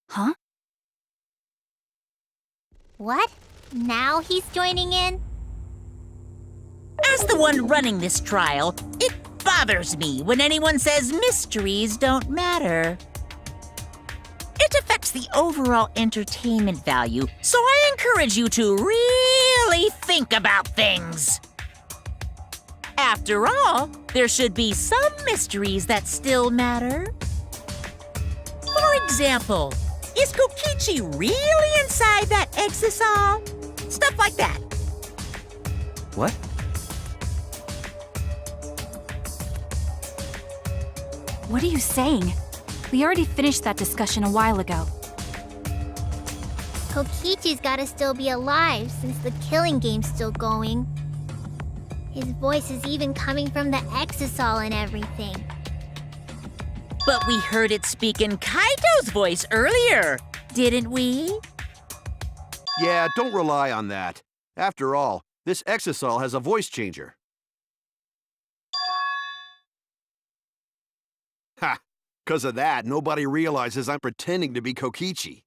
Huh? What? Now he's joining in? As the one running this trial, it bothers me when anyone says mysteries don't matter. It affects the overall entertainment value, so I encourage you to really think about things. After all, there should be some mysteries that still matter. For example, is Kokichi really inside that exisal? Stuff like that. What? What are you saying? We already finished that discussion a while ago. Kokichi's gotta still be alive since the killing game's still going. His voice is even coming from the exisal and everything. But we heard it speak in Kaito's voice earlier, didn't we? Yeah, don't rely on that. After all, this exisal has a voice changer. Ha! 'Cause of that, nobody realizes I'm pretending to be Kokichi.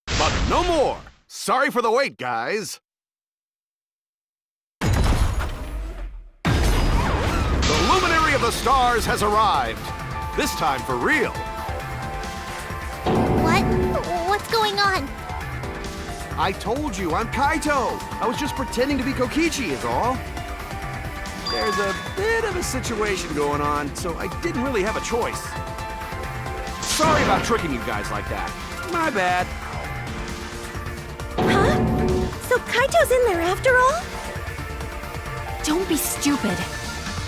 But no more! Sorry for the wait, guys! The luminary of the stars has arrived! This time for real! What? What's going on? I told you, I'm Kaito! I was just pretending to be Kokichi is all. There's a bit of a situation going on, so I didn't really have a choice. Sorry about tricking you guys like that. My bad. Huh? So Kaito's in there after all? Don't be stupid.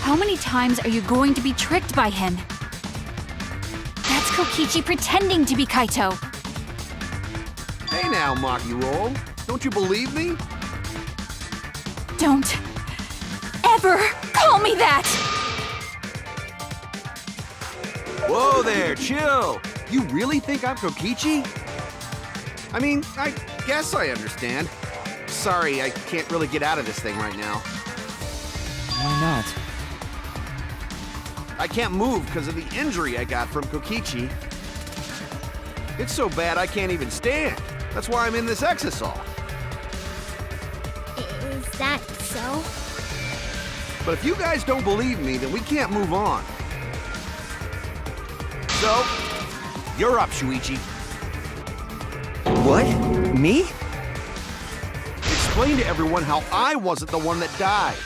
How many times are you going to be tricked by him? That's Kokichi pretending to be Kaito. Hey now, Maki Roll. Don't you believe me? Don't ever call me that! Whoa there, chill. You really think I'm Kokichi? I mean, I guess I understand. Sorry, I can't really get out of this thing right now. Why not? I can't move because of the injury I got from Kokichi. It's so bad I can't even stand. That's why I'm in this exisal. Is that so? But if you guys don't believe me, then we can't move on. So, you're up, Shuichi. What? Me? Explain to everyone how I wasn't the one that died.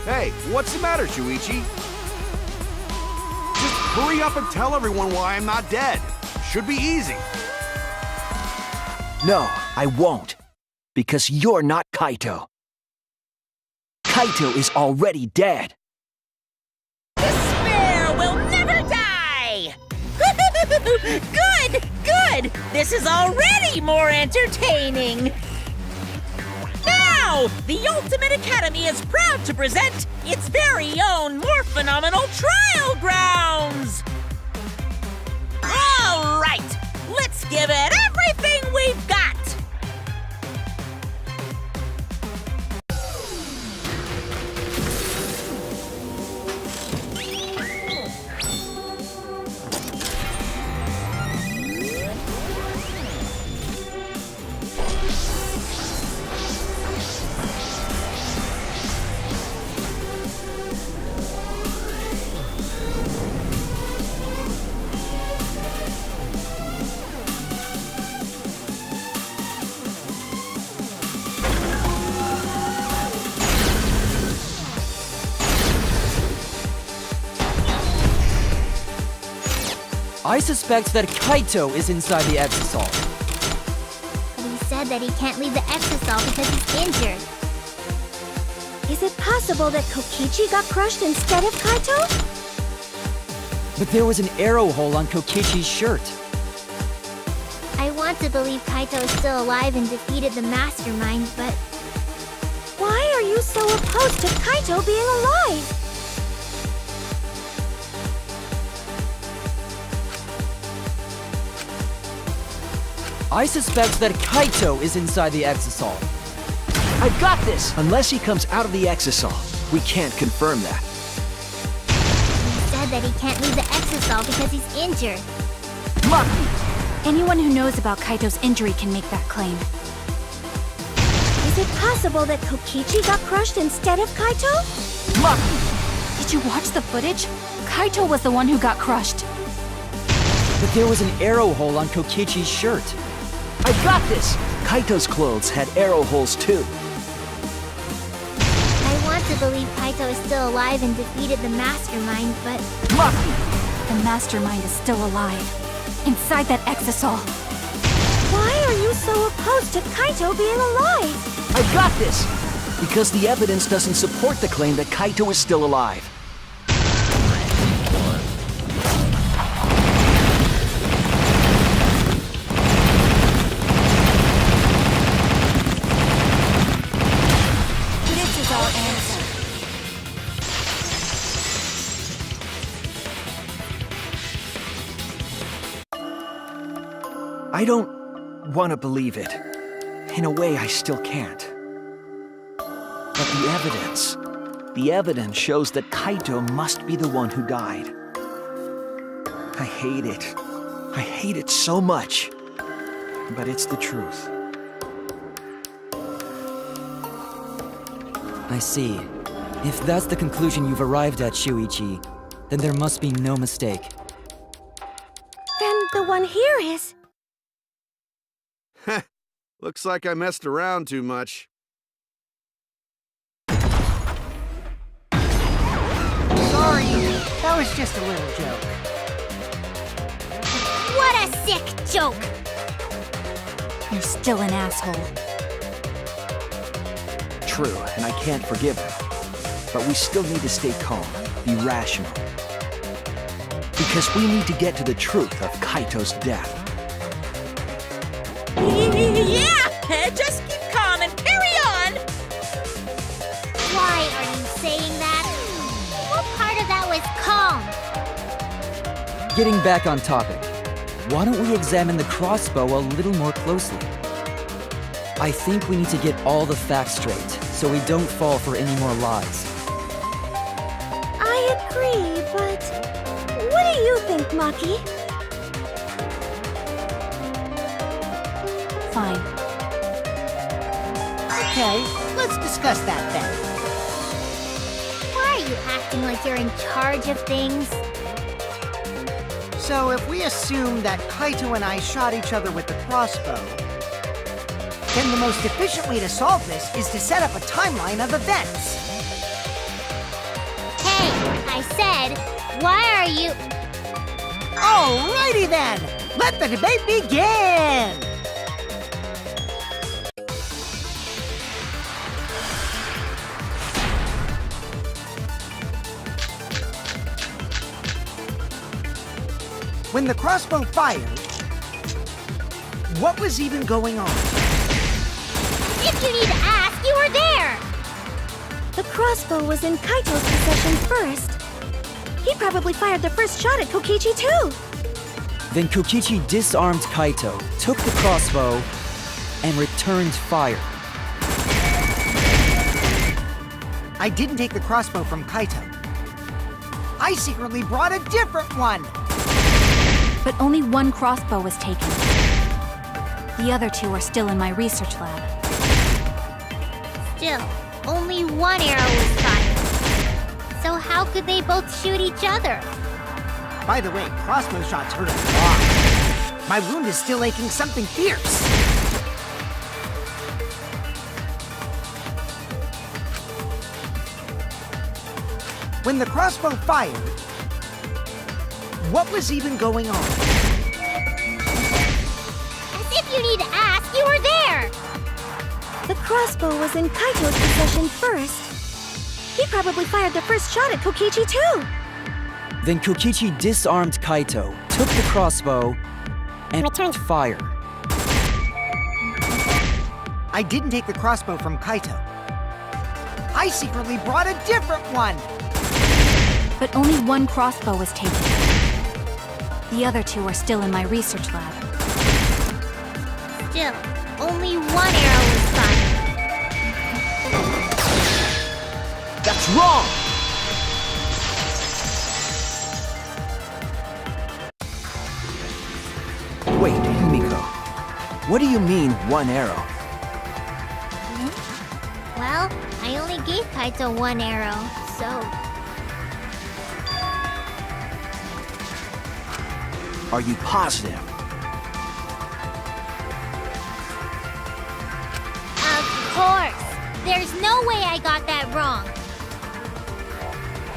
Hey, what's the matter, Shuichi? Just hurry up and tell everyone why I'm not dead. Should be easy. No, I won't. Because you're not Kaito. Kaito is already dead. Despair will never die! Good, good! This is already more entertaining! Now, the Ultimate Academy is proud to present its very own more phenomenal trial grounds! All right, let's give it everything we've got! I suspect that Kaito is inside the Exisal. But he said that he can't leave the Exisal because he's injured. Is it possible that Kokichi got crushed instead of Kaito? But there was an arrow hole on Kokichi's shirt. I want to believe Kaito is still alive and defeated the mastermind, but Why are you so opposed to Kaito being alive? I suspect that Kaito is inside the Exisal. I've got this! Unless he comes out of the Exisal, we can't confirm that. he said that he can't leave the Exisal because he's injured. Maki! Anyone who knows about Kaito's injury can make that claim. Is it possible that Kokichi got crushed instead of Kaito? Maki! Did you watch the footage? Kaito was the one who got crushed. But there was an arrow hole on Kokichi's shirt. I've got this! Kaito's clothes had arrow holes too. I want to believe Kaito is still alive and defeated the mastermind, but Maki! The mastermind is still alive. Inside that Exisal. Why are you so opposed to Kaito being alive? I've got this! Because the evidence doesn't support the claim that Kaito is still alive. This is our answer. I don't want to believe it. In a way, I still can't. But the evidence shows that Kaito must be the one who died. I hate it. I hate it so much. But it's the truth. I see. If that's the conclusion you've arrived at, Shuichi, then there must be no mistake. Then the one here is... Looks like I messed around too much. Sorry, that was just a little joke. what a sick joke! You're still an asshole. True, and I can't forgive him. But we still need to stay calm, be rational. Because we need to get to the truth of Kaito's death. Yeah! Just keep calm and carry on! Why are you saying that? What part of that was calm? Getting back on topic, why don't we examine the crossbow a little more closely? I think we need to get all the facts straight, so we don't fall for any more lies. I agree, but... What do you think, Maki? Fine. Okay, let's discuss that then. Why are you acting like you're in charge of things? So if we assume that Kaito and I shot each other with the crossbow, then the most efficient way to solve this is to set up a timeline of events. Hey, I said, why are you... Alrighty then! Let the debate begin! When the crossbow fired, what was even going on? If you need to ask, you were there! The crossbow was in Kaito's possession first. He probably fired the first shot at Kokichi too. Then Kokichi disarmed Kaito, took the crossbow, and returned fire. I didn't take the crossbow from Kaito. I secretly brought a different one! But only one crossbow was taken. The other two are still in my research lab. Still, only one arrow was fired. So how could they both shoot each other? By the way, crossbow shots hurt a lot. My wound is still aching something fierce. When the crossbow fired, What was even going on? As if you need to ask, you were there! The crossbow was in Kaito's possession first. He probably fired the first shot at Kokichi too. Then Kokichi disarmed Kaito, took the crossbow, and returned fire. I didn't take the crossbow from Kaito. I secretly brought a different one! But only one crossbow was taken. The other two are still in my research lab. Still, only one arrow was fired. That's wrong! Wait, Himiko. What do you mean, one arrow? Well, I only gave Kaito one arrow, so... Are you positive? Of course! There's no way I got that wrong.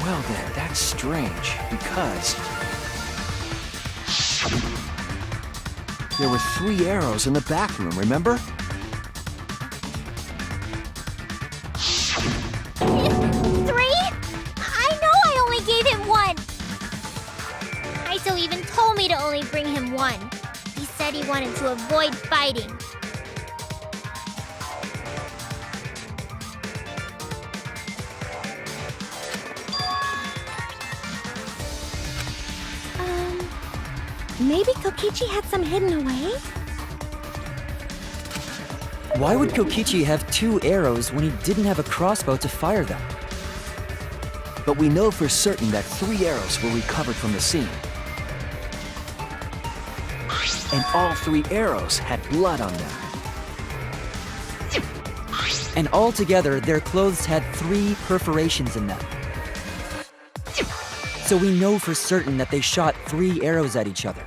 Well then, that's strange, because... There were 3 arrows in the back room, remember? 3? I know I only gave him one! Kaito even told me to only bring him one. He said he wanted to avoid fighting. Maybe Kokichi had some hidden away? Why would Kokichi have 2 arrows when he didn't have a crossbow to fire them? But we know for certain that 3 arrows were recovered from the scene. And all 3 arrows had blood on them. And altogether, their clothes had 3 perforations in them. So we know for certain that they shot 3 arrows at each other.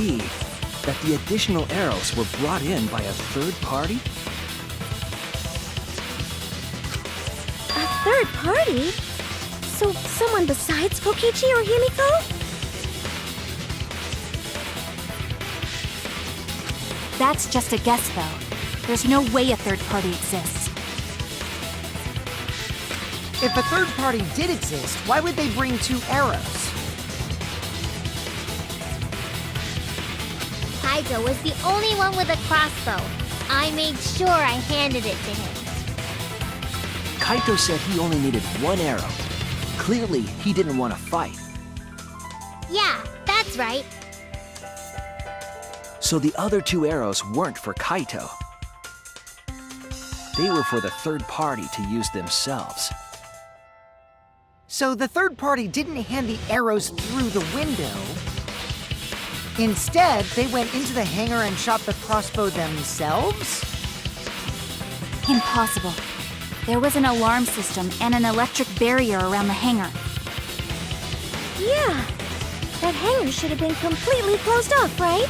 be that the additional arrows were brought in by a third party? A third party? So someone besides Kokichi or Himiko? That's just a guess, though. There's no way a third party exists. If a third party did exist, why would they bring 2 arrows? Kaito was the only one with a crossbow. I made sure I handed it to him. Kaito said he only needed 1 arrow. Clearly, he didn't want to fight. Yeah, that's right. So the other 2 arrows weren't for Kaito. They were for the third party to use themselves. So the third party didn't hand the arrows through the window. Instead, they went into the hangar and shot the crossbow themselves? Impossible. There was an alarm system and an electric barrier around the hangar. Yeah. That hangar should have been completely closed off, right?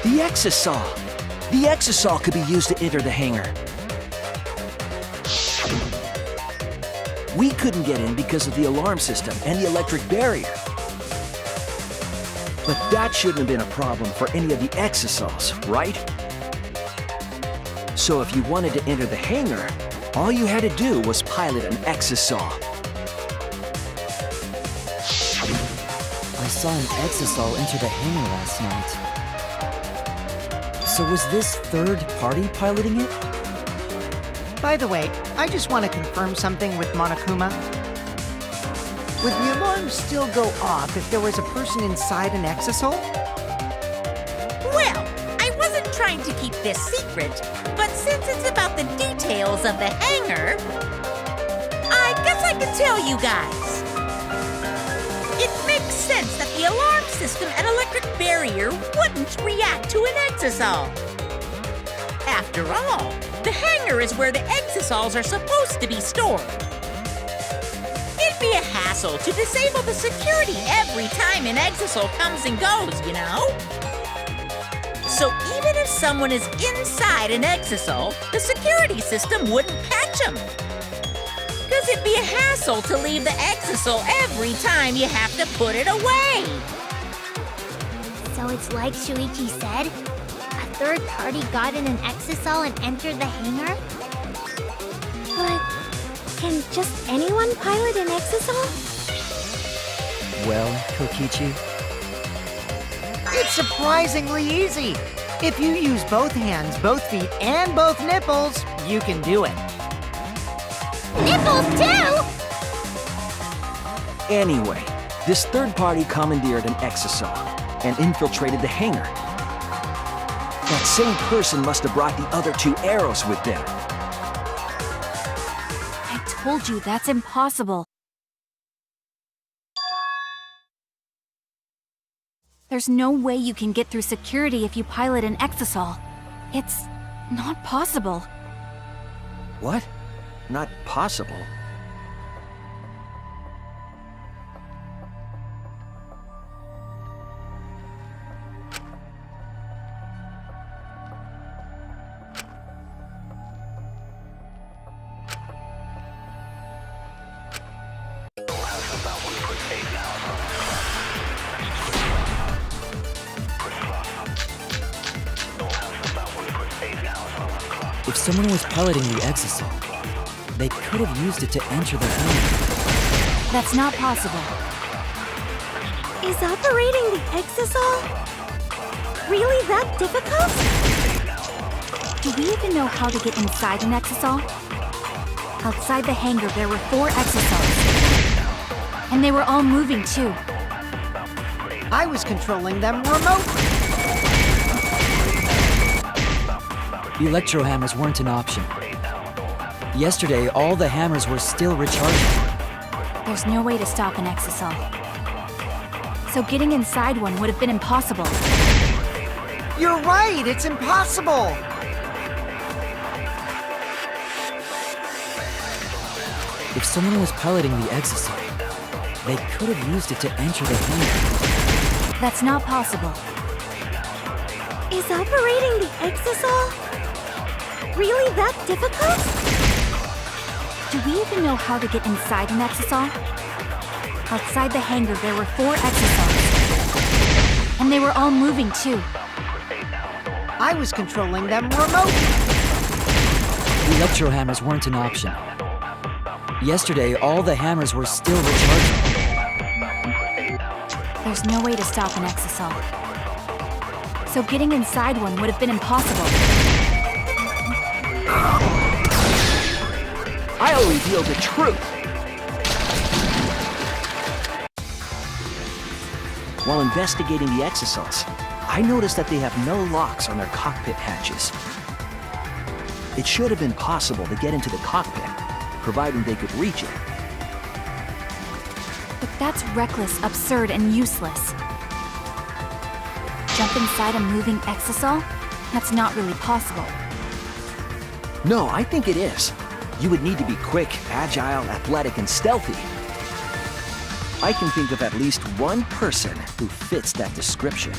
The Exisal! The Exisal could be used to enter the hangar. We couldn't get in because of the alarm system and the electric barrier. But that shouldn't have been a problem for any of the Exisals, right? So if you wanted to enter the hangar, all you had to do was pilot an Exisal. I saw an Exisal enter the hangar last night. So was this third party piloting it? By the way, I just want to confirm something with Monokuma. Would the alarm still go off if there was a person inside an Exisal? Well, I wasn't trying to keep this secret, but since it's about the details of the hangar, I guess I can tell you guys. It makes sense that the alarm system and electric barrier wouldn't react to an Exisal. After all, the hangar is where the Exisals are supposed to be stored. It'd be a hassle to disable the security every time an Exisal comes and goes, you know? So even if someone is inside an Exisal, the security system wouldn't catch them. Because it'd be a hassle to leave the Exisal every time you have to put it away. So it's like Shuichi said? A third party got in an Exisal and entered the hangar? But can just anyone pilot an Exisal? Well, Kokichi, It's surprisingly easy. If you use both hands, both feet, and both nipples, you can do it. Nipples too! Anyway, this third party commandeered an Exisal and infiltrated the hangar. That same person must have brought the other 2 arrows with them. I told you that's impossible. There's no way you can get through security if you pilot an Exisal. It's not possible. What? Not possible. if someone was piloting the Exisal, they could have used it to enter the hangar. That's not possible. Is operating the Exisal really that difficult? Do we even know how to get inside an exisal? Outside the hangar, there were 4 exisals. And they were all moving, too. I was controlling them remotely. The electro hammers weren't an option. Yesterday, all the hammers were still recharging. There's no way to stop an exisal. So getting inside one would have been impossible. You're right, it's impossible. If someone was piloting the exisal, they could have used it to enter the hangar. That's not possible. Is operating the exisal really that difficult? Do we even know how to get inside an exisal? Outside the hangar, there were 4 exisals. And they were all moving, too. I was controlling them remotely. The electro hammers weren't an option. Yesterday, all the hammers were still recharging. There's no way to stop an exisal. So getting inside one would have been impossible. I'll reveal the truth! While investigating the exisals, I noticed that they have no locks on their cockpit hatches. It should have been possible to get into the cockpit, providing they could reach it. But that's reckless, absurd, and useless. Jump inside a moving exisal? That's not really possible. No, I think it is. You would need to be quick, agile, athletic, and stealthy. I can think of at least one person who fits that description.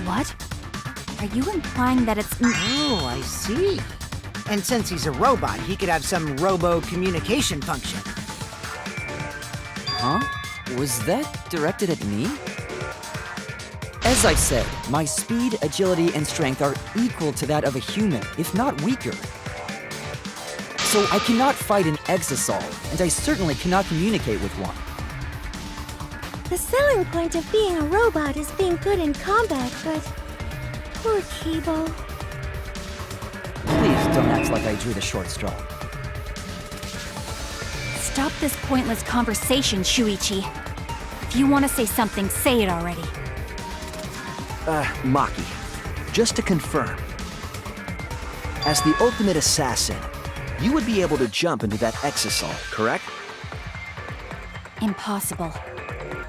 What? Are you implying that it's... Oh, I see. And since he's a robot, he could have some robo-communication function. Huh? Was that directed at me? As I said, my speed, agility, and strength are equal to that of a human, if not weaker. So I cannot fight an exisal, and I certainly cannot communicate with one. The selling point of being a robot is being good in combat, but poor Kibo. Please don't act like I drew the short straw. Stop this pointless conversation, Shuichi. If you want to say something, say it already. Maki, just to confirm. As the ultimate assassin, you would be able to jump into that exisal, correct? Impossible.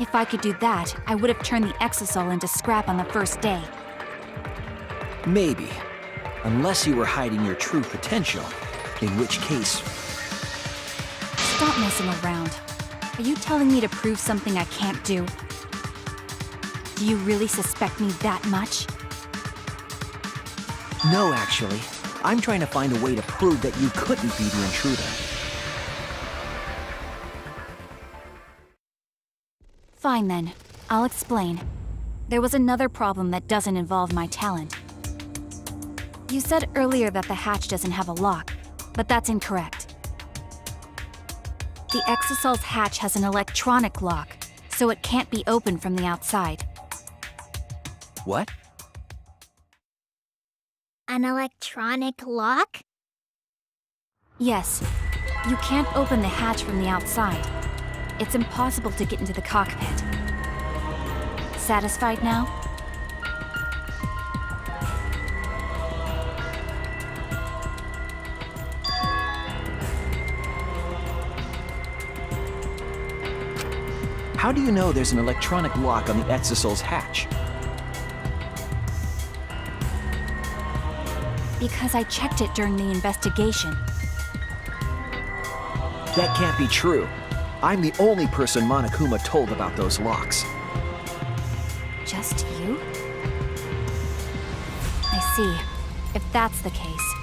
If I could do that, I would have turned the exisal into scrap on the first day. Maybe. Unless you were hiding your true potential, in which case... Stop messing around. Are you telling me to prove something I can't do? Do you really suspect me that much? No, actually. I'm trying to find a way to prove that you couldn't be the intruder. Fine then. I'll explain. There was another problem that doesn't involve my talent. You said earlier that the hatch doesn't have a lock, but that's incorrect. The Exisal's hatch has an electronic lock, so it can't be opened from the outside. What? An electronic lock? Yes. You can't open the hatch from the outside. It's impossible to get into the cockpit. Satisfied now? How do you know there's an electronic lock on the Exisal's hatch? Because I checked it during the investigation. That can't be true. I'm the only person Monokuma told about those locks. Just you? I see. If that's the case.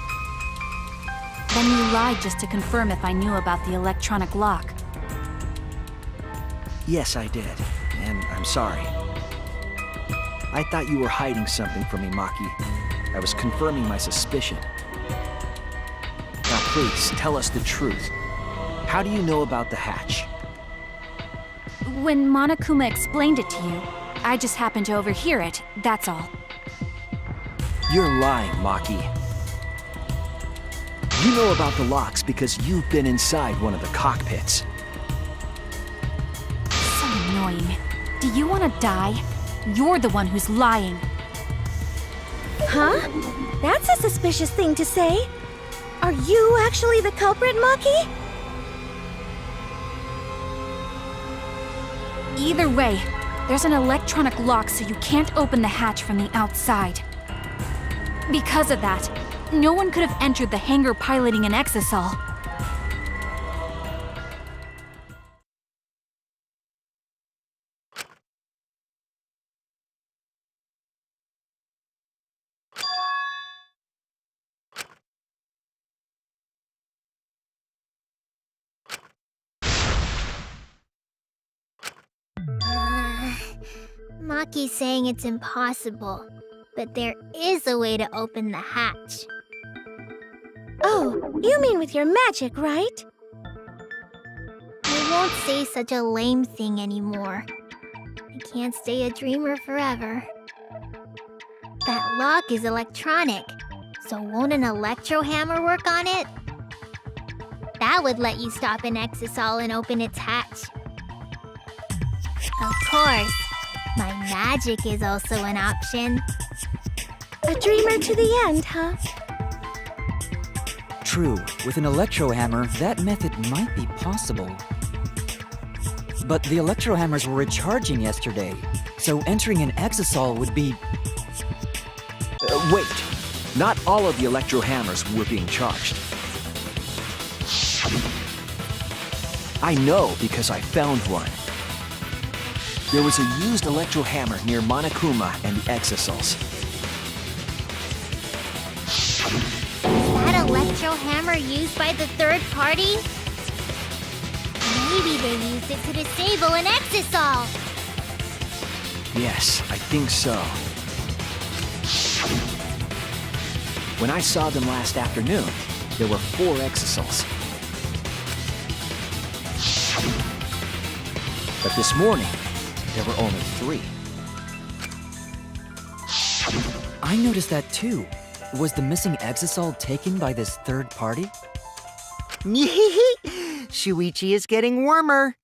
Then you lied just to confirm if I knew about the electronic lock. Yes, I did. And I'm sorry. I thought you were hiding something from me, Maki. I was confirming my suspicion. Now please, tell us the truth. How do you know about the hatch? When Monokuma explained it to you, I just happened to overhear it, that's all. You're lying, Maki. You know about the locks because you've been inside one of the cockpits. So annoying. Do you want to die? You're the one who's lying. Huh? That's a suspicious thing to say. Are you actually the culprit, Maki? Either way, there's an electronic lock so you can't open the hatch from the outside. Because of that, no one could have entered the hangar piloting an exisal. Maki's saying it's impossible, but there is a way to open the hatch. Oh, you mean with your magic, right? I won't say such a lame thing anymore. I can't stay a dreamer forever. That lock is electronic, so won't an electro hammer work on it? That would let you stop an exisal and open its hatch. Of course, my magic is also an option. A dreamer to the end, huh? True, with an electro hammer, that method might be possible. But the electro hammers were recharging yesterday, so entering an exisal would be... Wait. Not all of the electro hammers were being charged. I know because I found one. There was a used electro hammer near Monokuma and the exisals. That electro hammer used by the third party? Maybe they used it to disable an exisal! Yes, I think so. When I saw them last afternoon, there were 4 exisals. But this morning, there were only 3. I noticed that too. Was the missing exisal taken by this third party? Shuichi is getting warmer.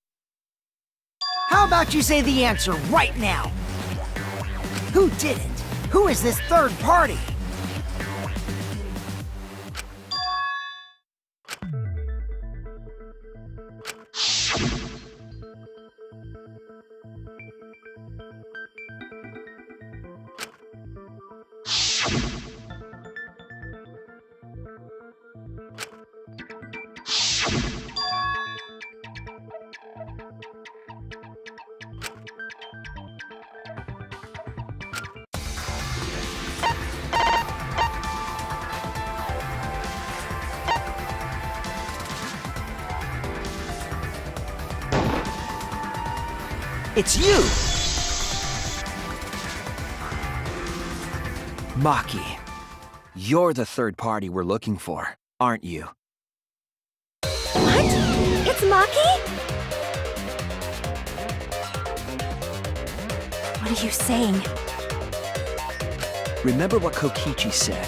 How about you say the answer right now? Who did it? Who is this third party? It's you! Maki, you're the third party we're looking for, aren't you? What? It's Maki? What are you saying? Remember what Kokichi said.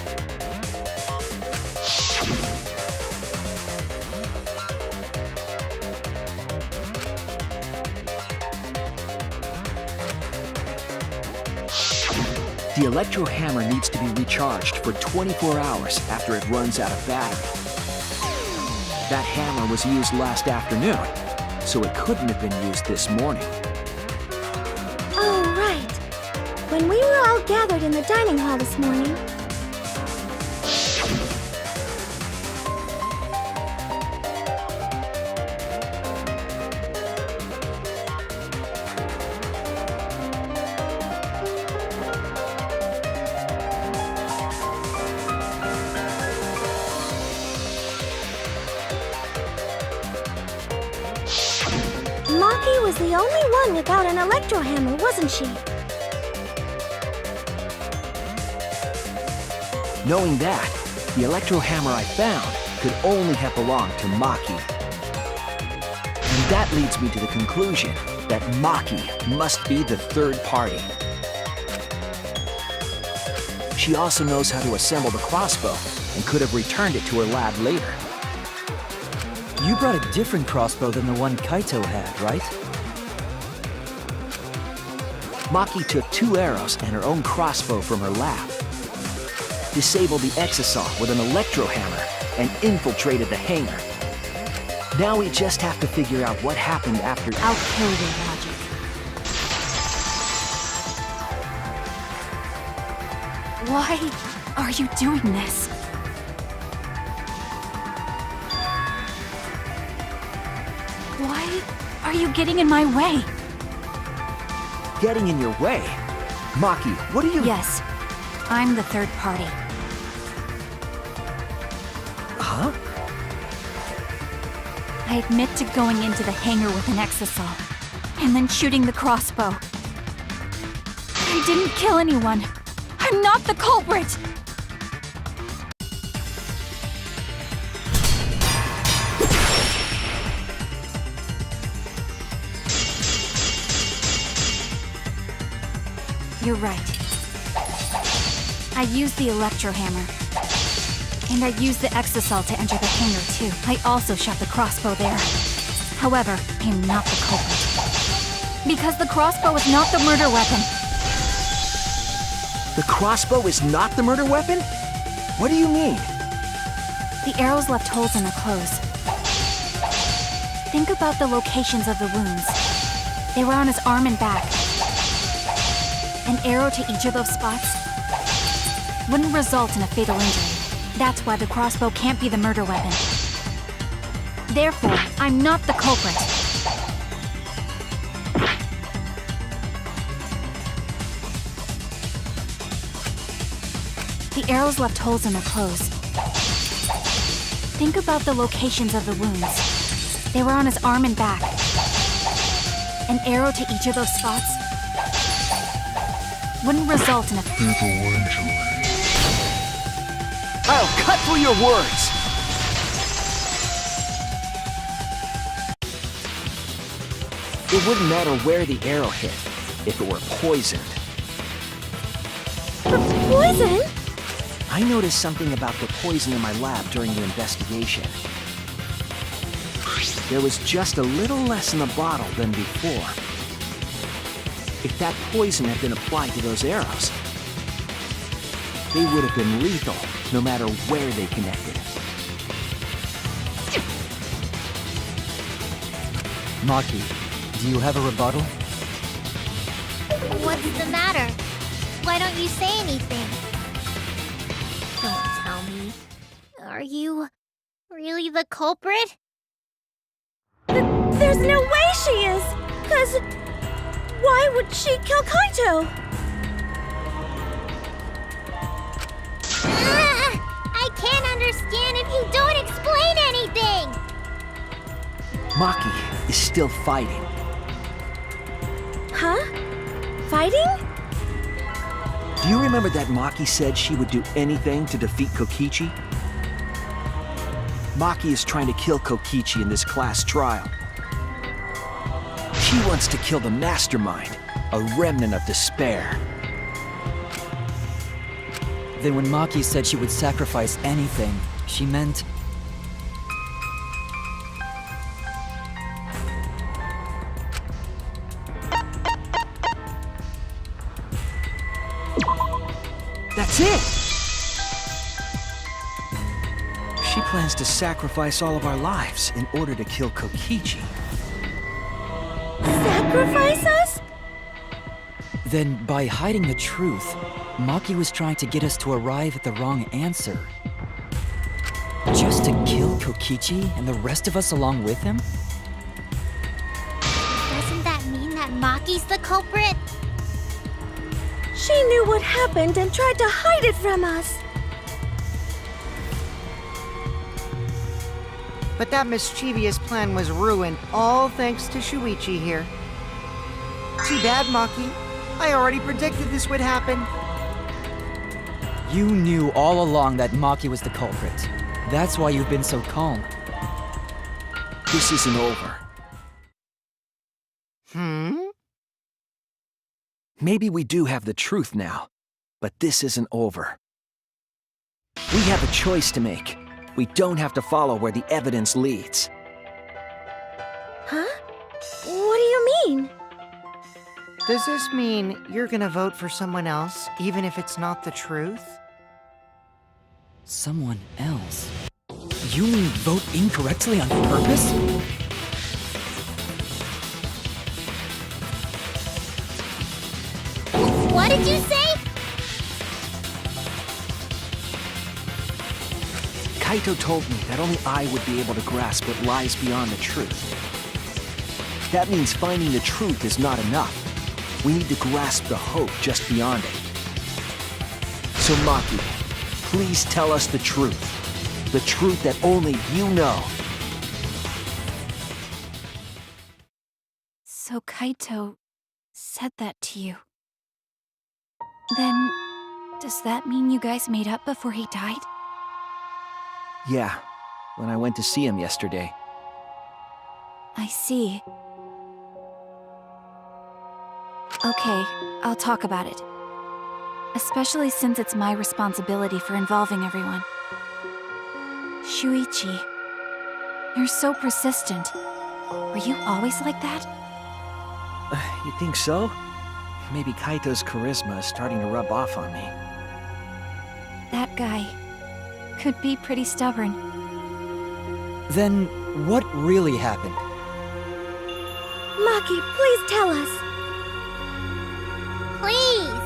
The electro hammer needs to be recharged for 24 hours after it runs out of battery. That hammer was used last afternoon, so it couldn't have been used this morning. Oh, right. When we were all gathered in the dining hall this morning. Maki was the only one without an electro hammer, wasn't she? Knowing that, the electro hammer I found could only have belonged to Maki. And that leads me to the conclusion that Maki must be the third party. She also knows how to assemble the crossbow and could have returned it to her lab later. You brought a different crossbow than the one Kaito had, right? Maki took 2 arrows and her own crossbow from her lab, disabled the exosaur with an electro hammer, and infiltrated the hangar. Now we just have to figure out what happened after. I'll kill your logic. Why are you doing this? Why are you getting in my way? Getting in your way? Maki, what are you— Yes, I'm the third party. Huh? I admit to going into the hangar with an exosaur, and then shooting the crossbow. I didn't kill anyone. I'm not the culprit! You're right. I used the electro hammer. And I used the exosaur to enter the hangar too. I also shot the crossbow there. However, I am not the culprit. Because the crossbow is not the murder weapon. The crossbow is not the murder weapon? What do you mean? The arrows left holes in the clothes. Think about the locations of the wounds. They were on his arm and back. An arrow to each of those spots wouldn't result in a fatal injury. That's why the crossbow can't be the murder weapon. Therefore, I'm not the culprit. The arrows left holes in the clothes. Think about the locations of the wounds. They were on his arm and back. An arrow to each of those spots wouldn't result in a fatal injury. I'll cut through your words! It wouldn't matter where the arrow hit if it were poisoned. Poison? I noticed something about the poison in my lab during the investigation. There was just a little less in the bottle than before. If that poison had been applied to those arrows, they would have been lethal, no matter where they connected. Maki, do you have a rebuttal? What's the matter? Why don't you say anything? Don't tell me. Are you really the culprit? There's no way she is! 'Cause why would she kill Kaito? I can't understand if you don't explain anything! Maki is still fighting. Huh? Fighting? Do you remember that Maki said she would do anything to defeat Kokichi? Maki is trying to kill Kokichi in this class trial. She wants to kill the mastermind, a remnant of despair. Then when Maki said she would sacrifice anything, she meant... That's it! She plans to sacrifice all of our lives in order to kill Kokichi. Sacrifice us? Then, by hiding the truth, Maki was trying to get us to arrive at the wrong answer. Just to kill Kokichi and the rest of us along with him? Doesn't that mean that Maki's the culprit? She knew what happened and tried to hide it from us. But that mischievous plan was ruined, all thanks to Shuichi here. Too bad, Maki. I already predicted this would happen. You knew all along that Maki was the culprit. That's why you've been so calm. This isn't over. Maybe we do have the truth now. But this isn't over. We have a choice to make. We don't have to follow where the evidence leads. Huh? What do you mean? Does this mean you're gonna vote for someone else, even if it's not the truth? Someone else? You mean vote incorrectly on purpose? What did you say? Kaito told me that only I would be able to grasp what lies beyond the truth. That means finding the truth is not enough. We need to grasp the hope just beyond it. So Maki, please tell us the truth. The truth that only you know. So Kaito said that to you. Then, does that mean you guys made up before he died? Yeah, when I went to see him yesterday. I see. Okay, I'll talk about it. Especially since it's my responsibility for involving everyone. Shuichi, you're so persistent. Were you always like that? You think so? Maybe Kaito's charisma is starting to rub off on me. That guy could be pretty stubborn. Then, what really happened? Maki, please tell us. Please.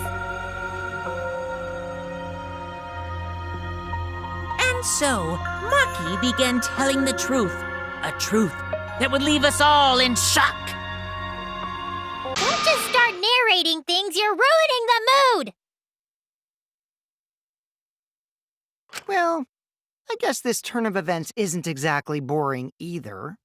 And so, Maki began telling the truth. A truth that would leave us all in shock. Don't just start narrating things, you're ruining the mood! Well, I guess this turn of events isn't exactly boring either.